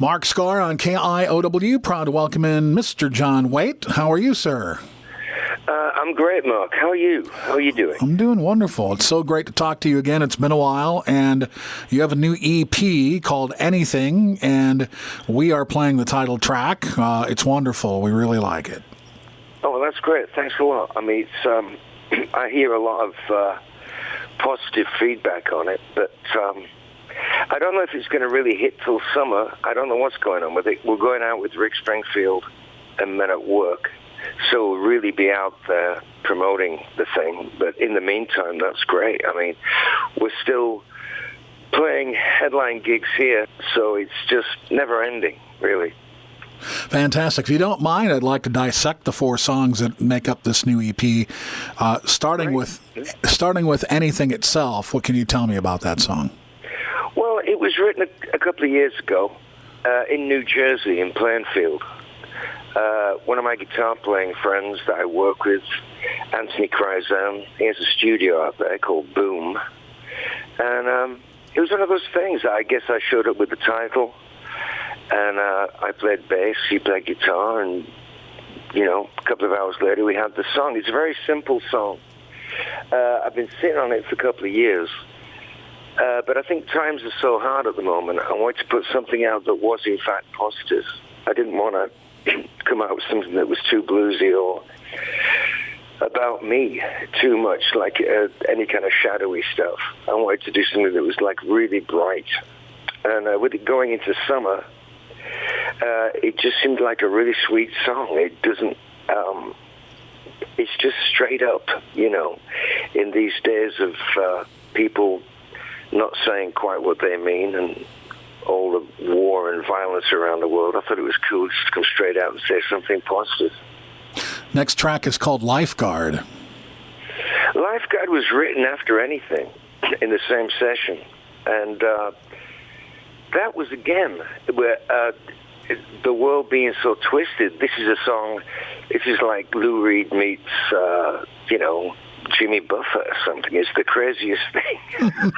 Mark Skaar on KIOW, proud to welcome in Mr. John Waite. How are you, sir? I'm great, Mark. How are you? How are you doing? I'm doing wonderful. It's so great to talk to you again. It's been a while, and you have a new EP called Anything, and we are playing the title track. It's wonderful. We really like it. Oh, well, that's great. Thanks a lot. I mean, it's I hear a lot of positive feedback on it, but I don't know if it's going to really hit till summer. I don't know what's going on with it. We're going out with Rick Springfield and Men at Work, so we'll really be out there promoting the thing. But in the meantime, that's great. I mean, we're still playing headline gigs here, so it's just never ending, really. Fantastic. If you don't mind, I'd like to dissect the 4 songs that make up this new EP. Starting with Anything itself, what can you tell me about that song? Well, it was written a couple of years ago in New Jersey, in Plainfield. One of my guitar-playing friends that I work with, Anthony Kryzan, he has a studio out there called Boom. And it was one of those things. I guess I showed up with the title. And I played bass, he played guitar, and, you know, a couple of hours later we had the song. It's a very simple song. I've been sitting on it for a couple of years, but I think times are so hard at the moment. I wanted to put something out that was, in fact, positive. I didn't want to come out with something that was too bluesy or about me too much, like any kind of shadowy stuff. I wanted to do something that was, like, really bright. And with it going into summer, it just seemed like a really sweet song. It doesn't, it's just straight up, you know, in these days of people not saying quite what they mean and all the war and violence around the world. I thought it was cool just to come straight out and say something positive. Next track is called Lifeguard. Lifeguard was written after Anything in the same session. And that was, again, where the world being so twisted. This is a song, this is like Lou Reed meets, you know, Jimmy Buffett or something. It's the craziest thing.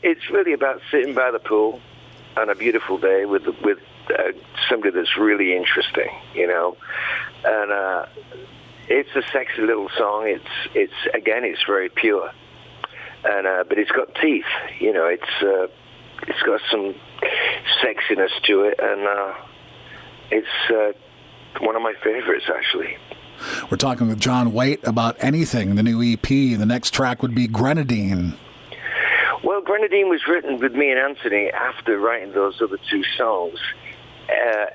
It's really about sitting by the pool on a beautiful day with somebody that's really interesting, you know. And it's a sexy little song. It's again, it's very pure. And but it's got teeth, you know. It's got some sexiness to it, and it's one of my favorites, actually. We're talking with John Waite about Anything, the new EP. The next track would be Grenadine. Well, Grenadine was written with me and Anthony after writing those other 2 songs,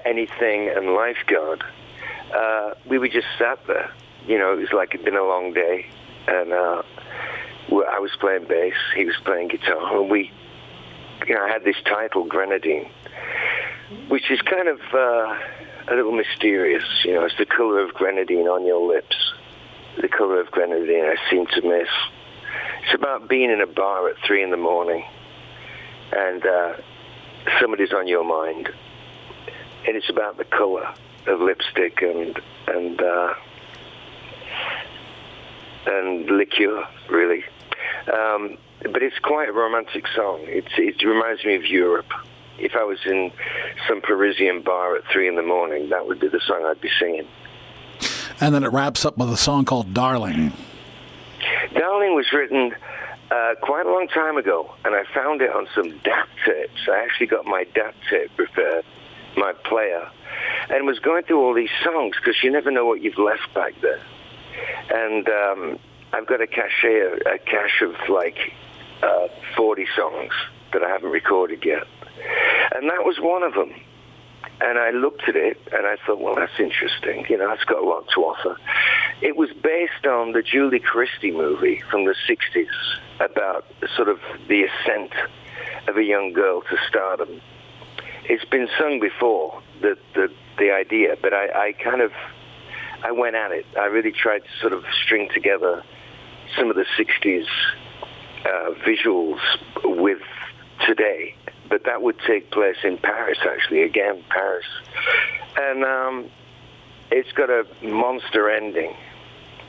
Anything and Lifeguard. We were just sat there. You know, it was like it'd been a long day, and I was playing bass, he was playing guitar, and we, you know, I had this title, Grenadine, which is kind of a little mysterious. You know, it's the color of grenadine on your lips, the color of grenadine I seem to miss. It's about being in a bar at 3 in the morning, and somebody's on your mind, and it's about the color of lipstick and liqueur, really. But it's quite a romantic song. It reminds me of Europe. If I was in some Parisian bar at 3 in the morning, that would be the song I'd be singing. And then it wraps up with a song called Darling. Darling was written quite a long time ago, and I found it on some DAT tapes. I actually got my DAT tape prepared, my player, and was going through all these songs, because you never know what you've left back there. And I've got a cache of like 40 songs that I haven't recorded yet. And that was one of them. And I looked at it and I thought, well, that's interesting. You know, it's got a lot to offer. It was based on the Julie Christie movie from the 60s about sort of the ascent of a young girl to stardom. It's been sung before, the idea, but I went at it. I really tried to sort of string together some of the 60s visuals with today. But that would take place in Paris, actually, again, Paris. And it's got a monster ending.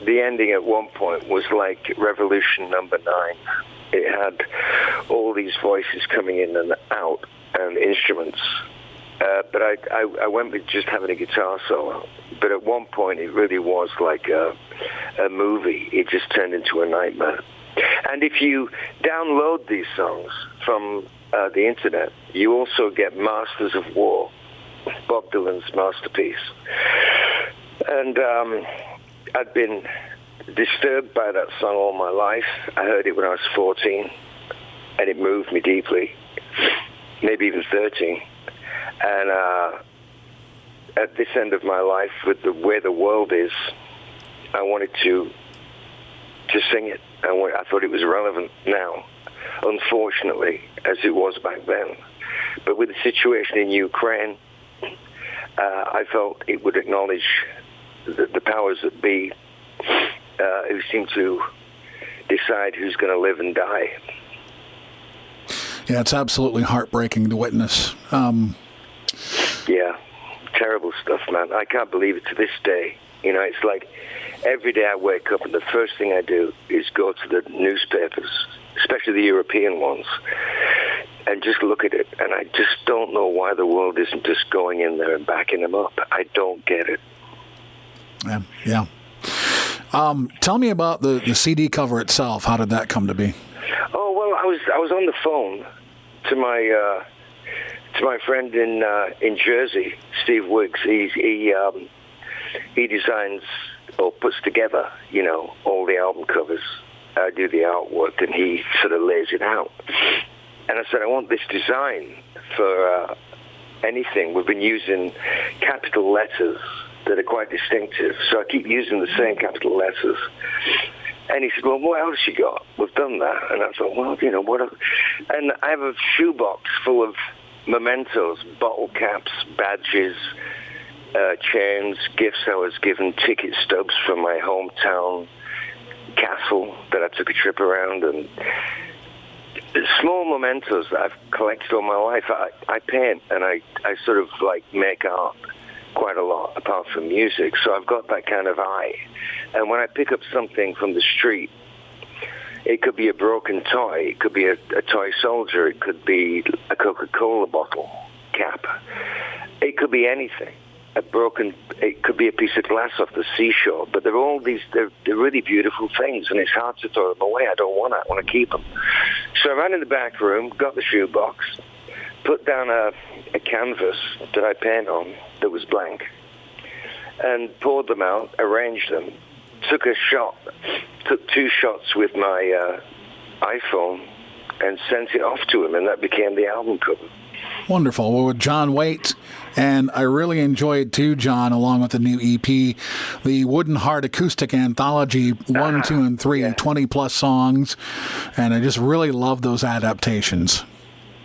The ending at one point was like Revolution number 9. It had all these voices coming in and out and instruments. But I went with just having a guitar solo. But at one point, it really was like a movie. It just turned into a nightmare. And if you download these songs from the internet, you also get Masters of War, Bob Dylan's masterpiece. And I'd been disturbed by that song all my life. I heard it when I was 14, and it moved me deeply, maybe even 13. And at this end of my life, with the way the world is, I wanted to sing it. I thought it was relevant now, unfortunately, as it was back then. But with the situation in Ukraine, I felt it would acknowledge the powers that be, who seem to decide who's going to live and die. Yeah, it's absolutely heartbreaking to witness. Yeah, terrible stuff, man. I can't believe it to this day. You know, it's like every day I wake up and the first thing I do is go to the newspapers, especially the European ones, and just look at it. And I just don't know why the world isn't just going in there and backing them up. I don't get it. Yeah. Tell me about the CD cover itself. How did that come to be? Oh, well, I was on the phone to my friend in Jersey, Steve Wiggs. He designs or puts together, you know, all the album covers. I do the artwork, and he sort of lays it out. And I said, I want this design for anything. We've been using capital letters that are quite distinctive, so I keep using the same capital letters. And he said, well, what else you got? We've done that. And I thought, well, you know, and I have a shoebox full of mementos, bottle caps, badges, chains, gifts I was given, ticket stubs from my hometown castle that I took a trip around, and small mementos that I've collected all my life. I paint, and I sort of like make art quite a lot, apart from music, so I've got that kind of eye. And when I pick up something from the street, it could be a broken toy, it could be a toy soldier, it could be a Coca-Cola bottle cap, it could be anything. It could be a piece of glass off the seashore, but they're all these, they're really beautiful things, and it's hard to throw them away. I don't want to. I want to keep them. So I ran in the back room, got the shoebox, put down a canvas that I paint on that was blank, and poured them out, arranged them, took 2 shots with my iPhone, and sent it off to him, and that became the album cover. Wonderful. Well, with John Waite, and I really enjoyed too, John, along with the new EP, the Wooden Heart Acoustic Anthology 1, 2, and 3, yeah. 20-plus songs, and I just really love those adaptations.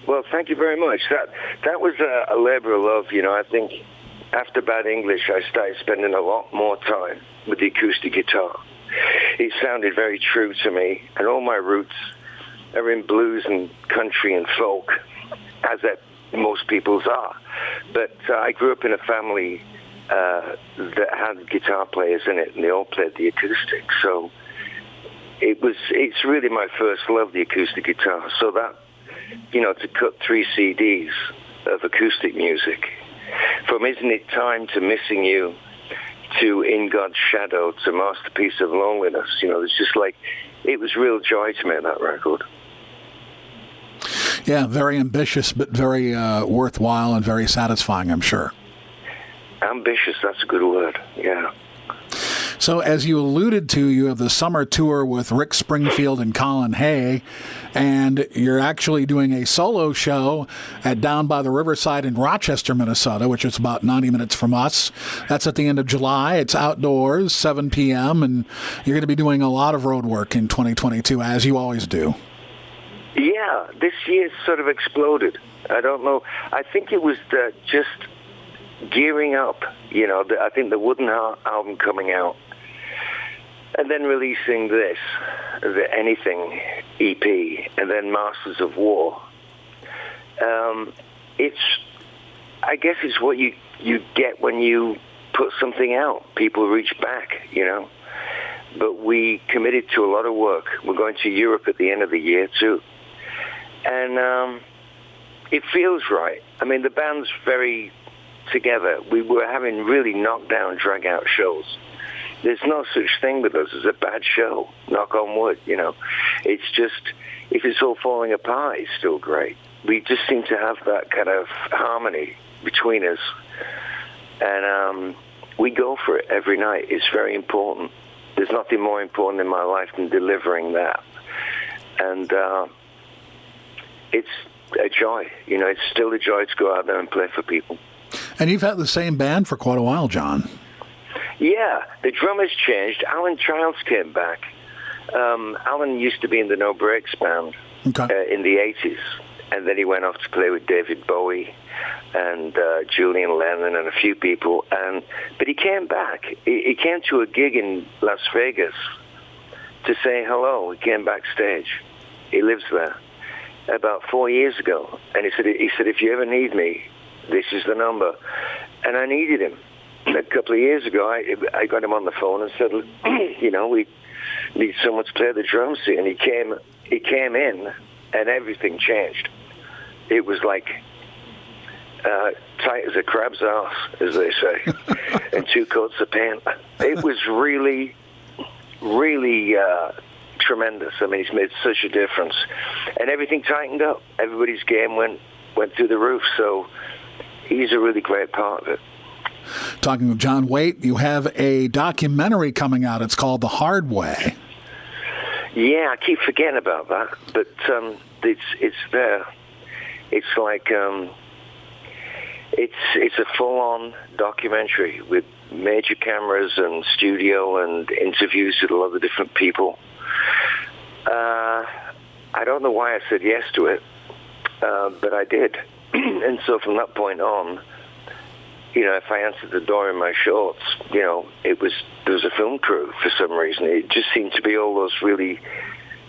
Well, thank you very much. That was a labor of love. You know, I think after Bad English, I started spending a lot more time with the acoustic guitar. It sounded very true to me, and all my roots are in blues and country and folk, as that most people's are. But I grew up in a family that had guitar players in it, and they all played the acoustic. So it's really my first love, the acoustic guitar. So that, you know, to cut 3 CDs of acoustic music, from Isn't It Time to Missing You to In God's Shadow to Masterpiece of Loneliness, you know, it's just like, it was real joy to make that record. Yeah, very ambitious, but very worthwhile and very satisfying, I'm sure. Ambitious, that's a good word, yeah. So as you alluded to, you have the summer tour with Rick Springfield and Colin Hay, and you're actually doing a solo show at Down by the Riverside in Rochester, Minnesota, which is about 90 minutes from us. That's at the end of July. It's outdoors, 7 p.m., and you're going to be doing a lot of road work in 2022, as you always do. Yeah, this year sort of exploded. I don't know. I think it was just gearing up, you know, I think the Wooden Heart album coming out, and then releasing this, the Anything EP, and then Masters of War. I guess it's what you get when you put something out. People reach back, you know. But we committed to a lot of work. We're going to Europe at the end of the year, too. And it feels right. I mean, the band's very together. We were having really knockdown, drag-out shows. There's no such thing with us as a bad show, knock on wood, you know. It's just, if it's all falling apart, it's still great. We just seem to have that kind of harmony between us. And we go for it every night. It's very important. There's nothing more important in my life than delivering that. And it's a joy. You know, it's still a joy to go out there and play for people. And you've had the same band for quite a while, John. Yeah, the drummer's changed. Alan Childs came back. Alan used to be in the No Brakes band in the 80s. And then he went off to play with David Bowie and Julian Lennon and a few people. But he came back. He came to a gig in Las Vegas to say hello. He came backstage. He lives there. About 4 years ago. And he said, if you ever need me, this is the number. And I needed him. A couple of years ago, I got him on the phone and said, you know, we need someone to play the drums here. And he came in, and everything changed. It was like tight as a crab's arse, as they say, and 2 coats of paint. It was really, really tremendous. I mean, it's made such a difference. And everything tightened up. Everybody's game went through the roof. So he's a really great part of it. Talking with John Waite, you have a documentary coming out. It's called The Hard Way. Yeah, I keep forgetting about that, but it's there. It's like it's a full-on documentary with major cameras and studio and interviews with a lot of different people. I don't know why I said yes to it, but I did, and so from that point on, you know, if I answered the door in my shorts, you know, there was a film crew for some reason. It just seemed to be all those really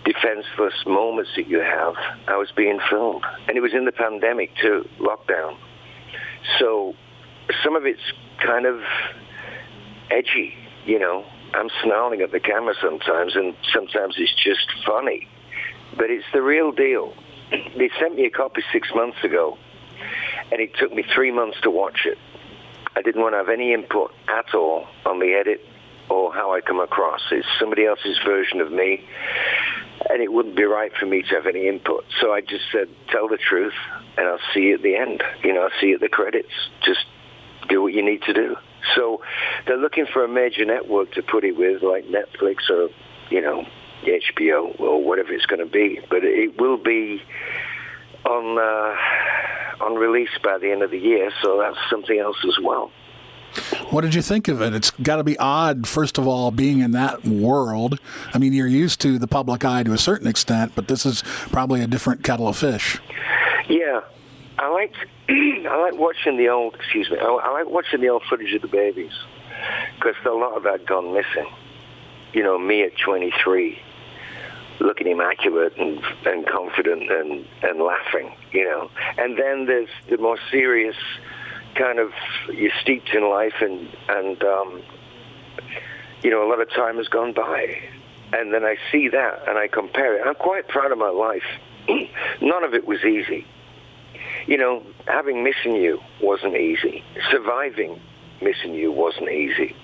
defenseless moments that you have. I was being filmed. And it was in the pandemic too, lockdown. So some of it's kind of edgy, you know. I'm snarling at the camera sometimes, and sometimes it's just funny. But it's the real deal. They sent me a copy 6 months ago, and it took me 3 months to watch it. I didn't want to have any input at all on the edit or how I come across. It's somebody else's version of me, and it wouldn't be right for me to have any input. So I just said, tell the truth, and I'll see you at the end. You know, I'll see you at the credits. Just do what you need to do. So they're looking for a major network to put it with, like Netflix or, you know, HBO or whatever it's going to be. But it will be on release by the end of the year, so that's something else as well. What did you think of it? It's got to be odd, first of all, being in that world. I mean, you're used to the public eye to a certain extent, but this is probably a different kettle of fish. Yeah, I like watching the old. I like watching the old footage of the babies because a lot of that gone missing. You know, me at 23. Looking immaculate and confident and laughing, you know. And then there's the more serious kind of, you're steeped in life and you know, a lot of time has gone by. And then I see that and I compare it. I'm quite proud of my life. None of it was easy. You know, having Missing You wasn't easy. Surviving Missing You wasn't easy.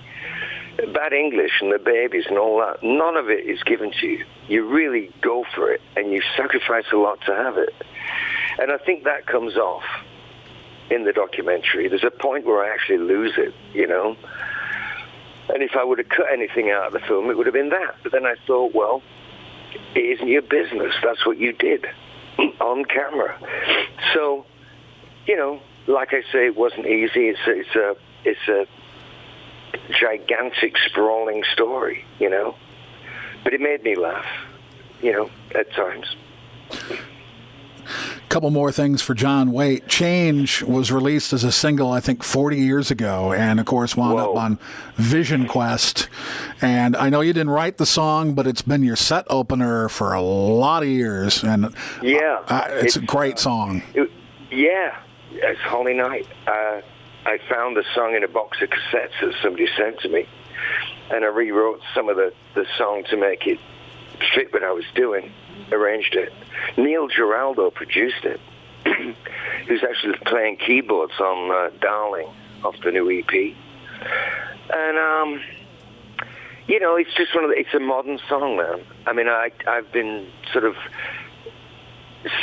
Bad English and the babies and all that, none of it is given to you. You really go for it, and you sacrifice a lot to have it. And I think that comes off in the documentary. There's a point where I actually lose it, you know. And if I would have cut anything out of the film, it would have been that. But then I thought, well, it isn't your business. That's what you did on camera. So, you know, like I say, it wasn't easy. It's a gigantic, sprawling story, you know. But it made me laugh, you know, at times. Couple more things for John Waite. Change was released as a single, I think, 40 years ago, and of course wound up on Vision Quest. And I know you didn't write the song, but it's been your set opener for a lot of years. And yeah, it's a great song. It's Holy Night. I found the song in a box of cassettes that somebody sent to me, and I rewrote some of the song to make it fit what I was doing, arranged it. Neil Giraldo produced it. who's actually playing keyboards on Darling off the new EP. And, you know, it's just it's a modern song, man. I mean, I've been sort of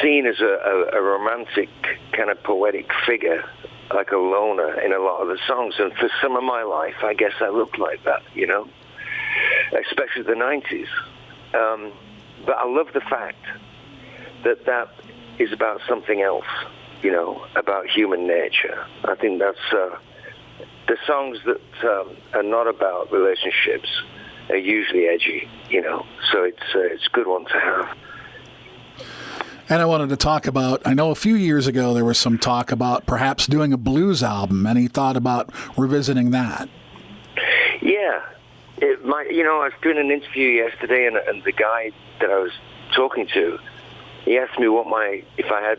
seen as a romantic kind of poetic figure, like a loner in a lot of the songs. And for some of my life, I guess I looked like that, you know, especially the 90s. But I love the fact that is about something else, you know, about human nature. I think that's the songs that are not about relationships are usually edgy, you know, so it's a good one to have. And I wanted to talk about, I know a few years ago there was some talk about perhaps doing a blues album. Any thought about revisiting that? Yeah. You know, I was doing an interview yesterday, and the guy that I was talking to, he asked me if I had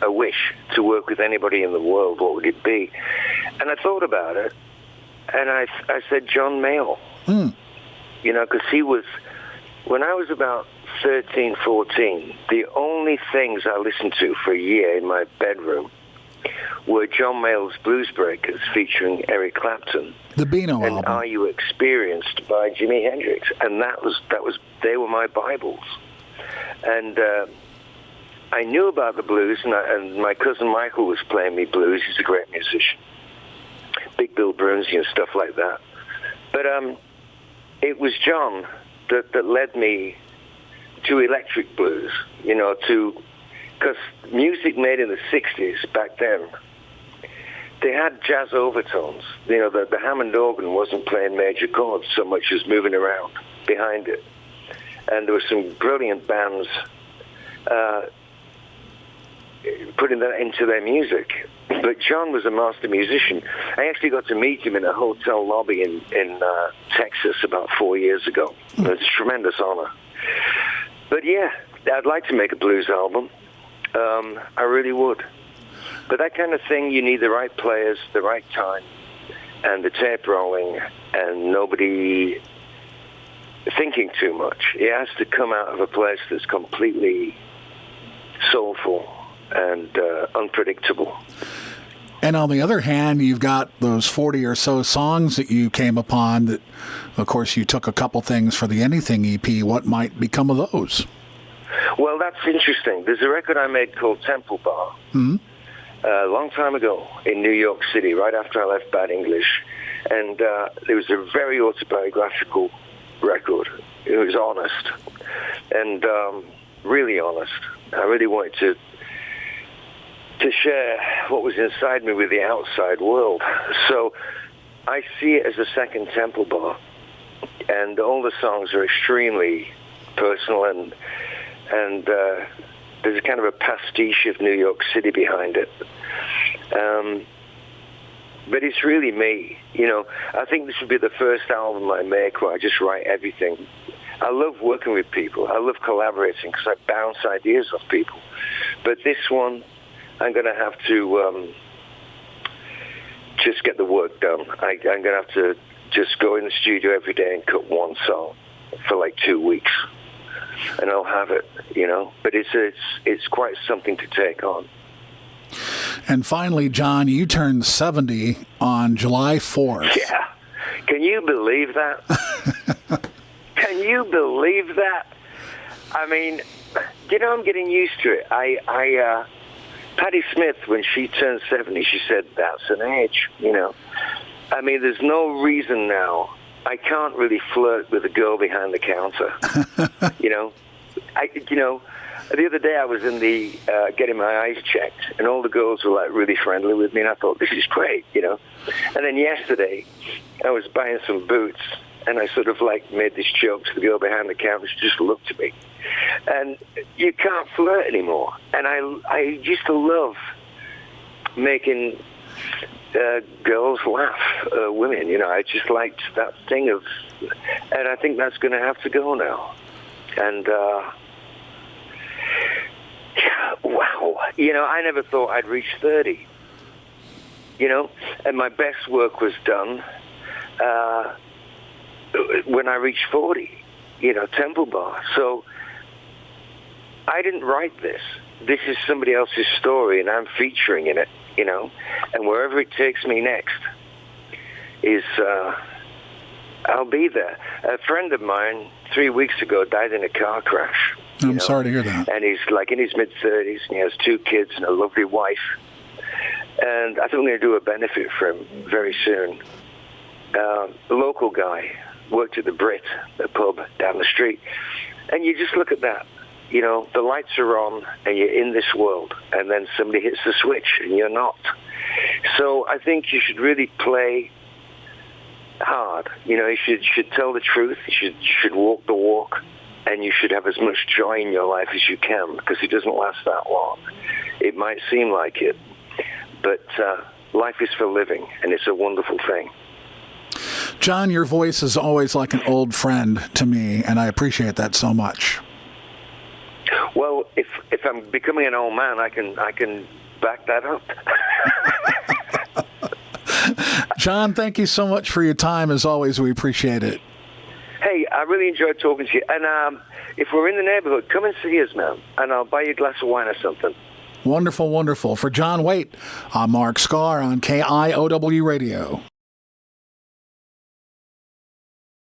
a wish to work with anybody in the world, what would it be? And I thought about it, and I said John Mayall. You know, because he was, when I was about 13, 14, the only things I listened to for a year in my bedroom were John Mayall's Blues Breakers featuring Eric Clapton. The Beano and album. Are You Experienced by Jimi Hendrix. And they were my Bibles. And I knew about the blues, and my cousin Michael was playing me blues. He's a great musician. Big Bill Brunsey and stuff like that. But it was John that led me to electric blues, you know, because music made in the 60s back then, they had jazz overtones. You know, the Hammond organ wasn't playing major chords so much as moving around behind it. And there were some brilliant bands putting that into their music. But John was a master musician. I actually got to meet him in a hotel lobby in Texas about 4 years ago. It was a tremendous honor. But yeah, I'd like to make a blues album. I really would. But that kind of thing, you need the right players, the right time, and the tape rolling, and nobody thinking too much. It has to come out of a place that's completely soulful and unpredictable. And on the other hand, you've got those 40 or so songs that you came upon that, of course, you took a couple things for the Anything EP. What might become of those? Well, that's interesting. There's a record I made called Temple Bar a long time ago in New York City, right after I left Bad English. And it was a very autobiographical record. It was honest and really honest. I really wanted to share what was inside me with the outside world. So I see it as a second Temple Bar. And all the songs are extremely personal, and there's a kind of a pastiche of New York City behind it. But it's really me. You know, I think this would be the first album I make where I just write everything. I love working with people. I love collaborating because I bounce ideas off people. But this one, I'm going to have to just get the work done. I'm going to have to just go in the studio every day and cut one song for like 2 weeks, and I'll have it, you know. But it's quite something to take on. And finally, John, you turned 70 on July 4th. Yeah. Can you believe that? Can you believe that? I mean, you know, I'm getting used to it. Patti Smith, when she turned 70, she said, that's an age, you know. I mean, there's no reason now. I can't really flirt with a girl behind the counter, you know. The other day I was in the getting my eyes checked, and all the girls were like really friendly with me, and I thought, this is great, you know. And then yesterday I was buying some boots, and I sort of like made this joke to the girl behind the counter. She just looked at me. And you can't flirt anymore. And I used to love making girls laugh, women, you know. I just liked that thing of, and I think that's going to have to go now. And wow, you know, I never thought I'd reach 30, you know, and my best work was done when I reached 40, you know, Temple Bar. So I didn't write this. this is somebody else's story, and I'm featuring in it, you know. And wherever it takes me next is, I'll be there. A friend of mine 3 weeks ago died in a car crash. I'm sorry to hear that. And he's like in his mid-30s, and he has 2 kids and a lovely wife. And I think I'm going to do a benefit for him very soon. A local guy worked at the Brit, the pub down the street. And you just look at that. You know, the lights are on, and you're in this world. And then somebody hits the switch, and you're not. So I think you should really play hard. You know, you should tell the truth. You should walk the walk. And you should have as much joy in your life as you can, because it doesn't last that long. It might seem like it, but life is for living, and it's a wonderful thing. John, your voice is always like an old friend to me, and I appreciate that so much. Well, if I'm becoming an old man, I can back that up. John, thank you so much for your time. As always, we appreciate it. Hey, I really enjoyed talking to you. And if we're in the neighborhood, come and see us, man. And I'll buy you a glass of wine or something. Wonderful, wonderful. For John Waite, I'm Mark Skaar on KIOW Radio.